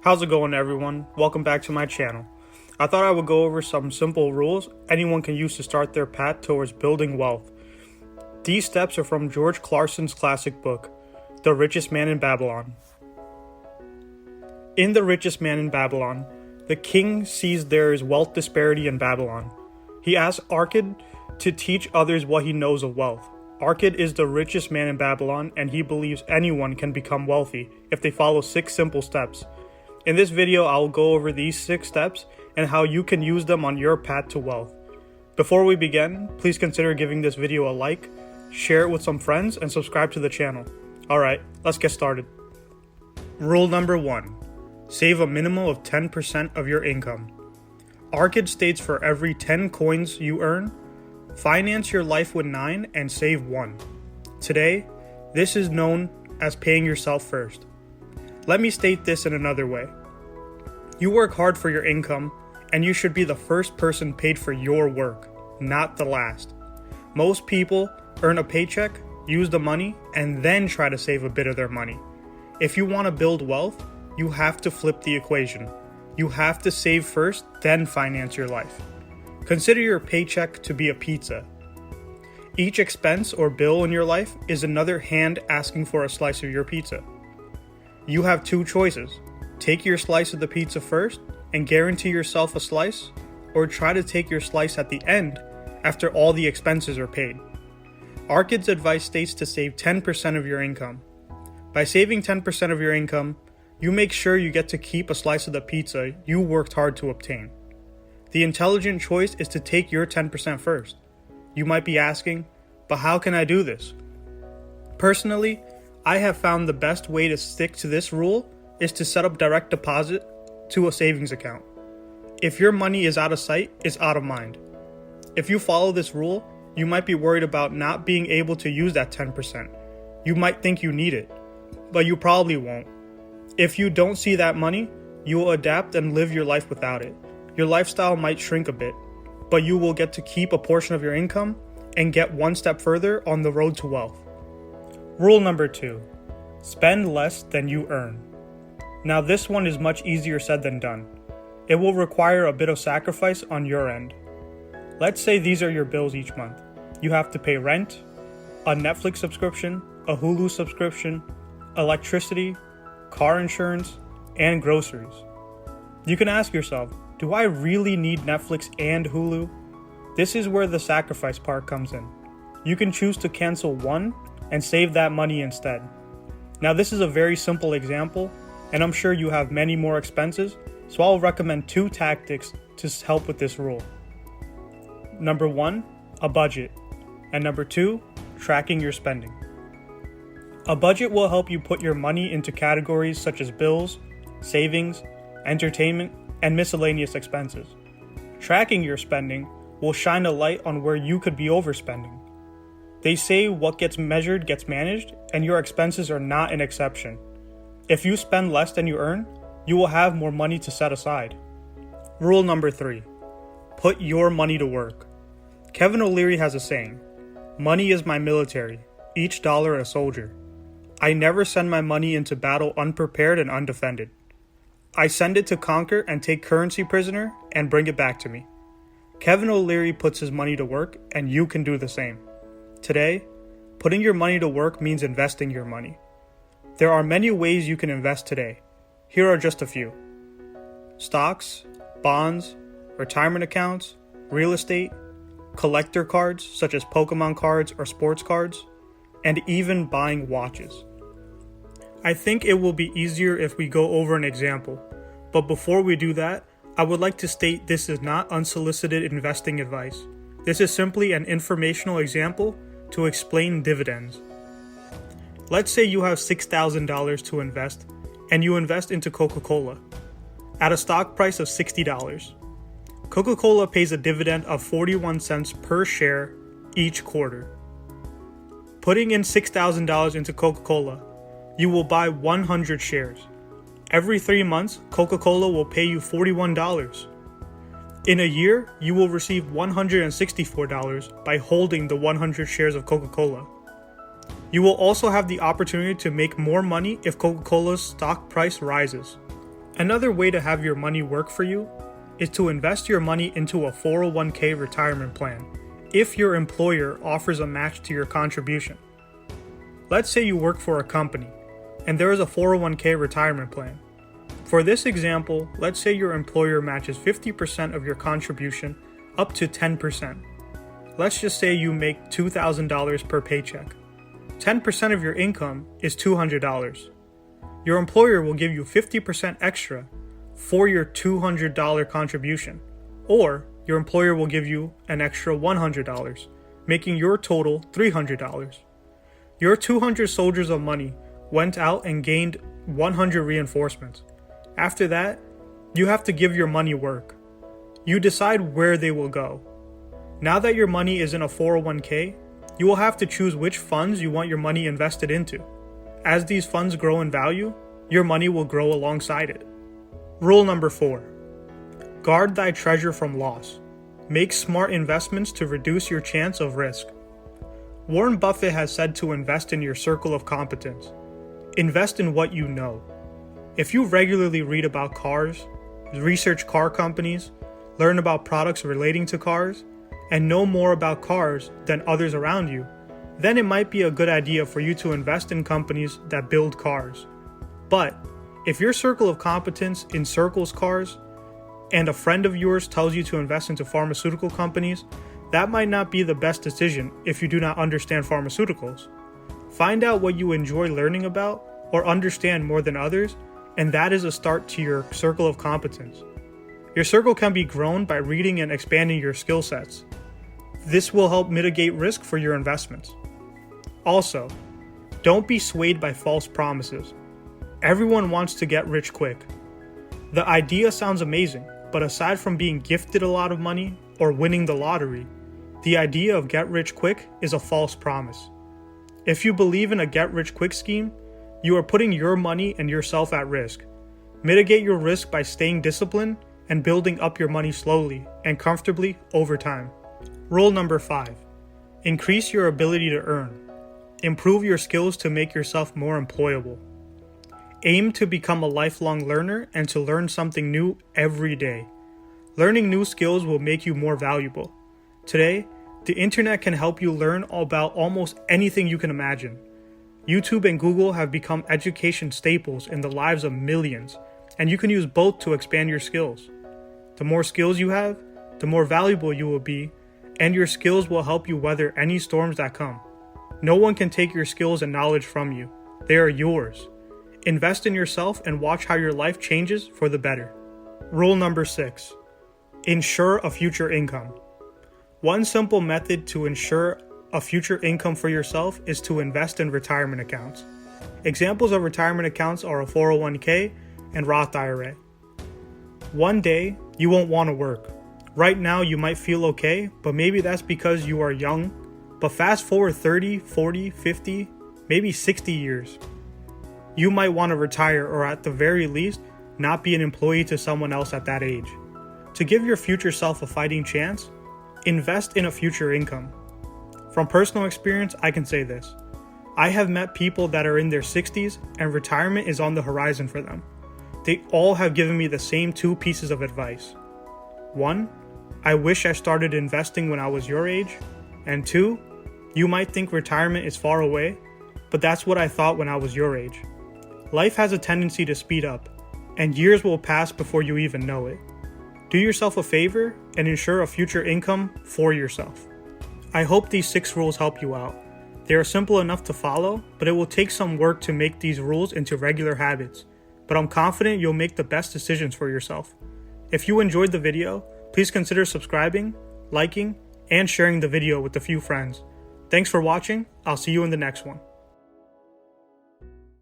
How's it going, everyone? Welcome back to my channel. I thought I would go over some simple rules anyone can use to start their path towards building wealth. These steps are from George Clarson's classic book, The Richest Man in Babylon. In The Richest Man in Babylon, the king sees there is wealth disparity in Babylon. He asks Arkad to teach others what he knows of wealth. Arkad is the richest man in Babylon, and he believes anyone can become wealthy if they follow 6 simple steps. In this video, I will go over these 6 steps and how you can use them on your path to wealth. Before we begin, please consider giving this video a like, share it with some friends, and subscribe to the channel. Alright, let's get started. Rule number 1. Save a minimum of 10% of your income. Arkad states for every 10 coins you earn, finance your life with 9 and save 1. Today, this is known as paying yourself first. Let me state this in another way. You work hard for your income, and you should be the first person paid for your work, not the last. Most people earn a paycheck, use the money, and then try to save a bit of their money. If you want to build wealth, you have to flip the equation. You have to save first, then finance your life. Consider your paycheck to be a pizza. Each expense or bill in your life is another hand asking for a slice of your pizza. You have 2 choices. Take your slice of the pizza first and guarantee yourself a slice, or try to take your slice at the end after all the expenses are paid. Arkad's advice states to save 10% of your income. By saving 10% of your income, you make sure you get to keep a slice of the pizza you worked hard to obtain. The intelligent choice is to take your 10% first. You might be asking, but how can I do this? Personally, I have found the best way to stick to this rule is to set up direct deposit to a savings account. If your money is out of sight, it's out of mind. If you follow this rule, you might be worried about not being able to use that 10%. You might think you need it, but you probably won't. If you don't see that money, you will adapt and live your life without it. Your lifestyle might shrink a bit, but you will get to keep a portion of your income and get one step further on the road to wealth. Rule number 2. Spend less than you earn. Now this one is much easier said than done. It will require a bit of sacrifice on your end. Let's say these are your bills each month. You have to pay rent, a Netflix subscription, a Hulu subscription, electricity, car insurance, and groceries. You can ask yourself, do I really need Netflix and Hulu? This is where the sacrifice part comes in. You can choose to cancel one and save that money instead. Now this is a very simple example, and I'm sure you have many more expenses, so I'll recommend 2 tactics to help with this rule. Number 1, a budget, and number 2, tracking your spending. A budget will help you put your money into categories such as bills, savings, entertainment, and miscellaneous expenses. Tracking your spending will shine a light on where you could be overspending. They say what gets measured gets managed, and your expenses are not an exception. If you spend less than you earn, you will have more money to set aside. Rule number 3. Put your money to work. Kevin O'Leary has a saying, "Money is my military, each dollar a soldier." I never send my money into battle unprepared and undefended. I send it to conquer and take currency prisoner and bring it back to me. Kevin O'Leary puts his money to work, and you can do the same. Today, putting your money to work means investing your money. There are many ways you can invest today. Here are just a few. Stocks, bonds, retirement accounts, real estate, collector cards such as Pokemon cards or sports cards, and even buying watches. I think it will be easier if we go over an example, but before we do that, I would like to state this is not unsolicited investing advice. This is simply an informational example to explain dividends. Let's say you have $6,000 to invest, and you invest into Coca-Cola at a stock price of $60. Coca-Cola pays a dividend of 41 cents per share each quarter. Putting in $6,000 into Coca-Cola, you will buy 100 shares. Every 3 months, Coca-Cola will pay you $41. In a year, you will receive $164 by holding the 100 shares of Coca-Cola. You will also have the opportunity to make more money if Coca-Cola's stock price rises. Another way to have your money work for you is to invest your money into a 401k retirement plan if your employer offers a match to your contribution. Let's say you work for a company and there is a 401k retirement plan. For this example, let's say your employer matches 50% of your contribution up to 10%. Let's just say you make $2,000 per paycheck. 10% of your income is $200. Your employer will give you 50% extra for your $200 contribution, or your employer will give you an extra $100, making your total $300. Your 200 soldiers of money went out and gained 100 reinforcements. After that, you have to give your money work. You decide where they will go. Now that your money is in a 401k, you will have to choose which funds you want your money invested into. As these funds grow in value, your money will grow alongside it. Rule number 4. Guard thy treasure from loss. Make smart investments to reduce your chance of risk. Warren Buffett has said to invest in your circle of competence. Invest in what you know. If you regularly read about cars, research car companies, learn about products relating to cars, and know more about cars than others around you, then it might be a good idea for you to invest in companies that build cars. But if your circle of competence encircles cars, and a friend of yours tells you to invest into pharmaceutical companies, that might not be the best decision if you do not understand pharmaceuticals. Find out what you enjoy learning about or understand more than others, and that is a start to your circle of competence. Your circle can be grown by reading and expanding your skill sets. This will help mitigate risk for your investments. Also, don't be swayed by false promises. Everyone wants to get rich quick. The idea sounds amazing, but aside from being gifted a lot of money or winning the lottery, the idea of get rich quick is a false promise. If you believe in a get rich quick scheme, you are putting your money and yourself at risk. Mitigate your risk by staying disciplined and building up your money slowly and comfortably over time. Rule number 5. Increase your ability to earn. Improve your skills to make yourself more employable. Aim to become a lifelong learner and to learn something new every day. Learning new skills will make you more valuable. Today, the internet can help you learn about almost anything you can imagine. YouTube and Google have become education staples in the lives of millions, and you can use both to expand your skills. The more skills you have, the more valuable you will be, and your skills will help you weather any storms that come. No one can take your skills and knowledge from you. They are yours. Invest in yourself and watch how your life changes for the better. Rule number 6. Ensure a future income. One simple method to ensure a future income for yourself is to invest in retirement accounts. Examples of retirement accounts are a 401k and Roth IRA. One day, you won't want to work. Right now, you might feel okay, but maybe that's because you are young. But fast forward 30, 40, 50, maybe 60 years. You might want to retire, or at the very least, not be an employee to someone else at that age. To give your future self a fighting chance, invest in a future income. From personal experience, I can say this. I have met people that are in their 60s and retirement is on the horizon for them. They all have given me the same 2 pieces of advice. 1, I wish I started investing when I was your age. And 2, you might think retirement is far away, but that's what I thought when I was your age. Life has a tendency to speed up, and years will pass before you even know it. Do yourself a favor and ensure a future income for yourself. I hope these 6 rules help you out. They are simple enough to follow, but it will take some work to make these rules into regular habits. But I'm confident you'll make the best decisions for yourself. If you enjoyed the video, please consider subscribing, liking, and sharing the video with a few friends. Thanks for watching. I'll see you in the next one.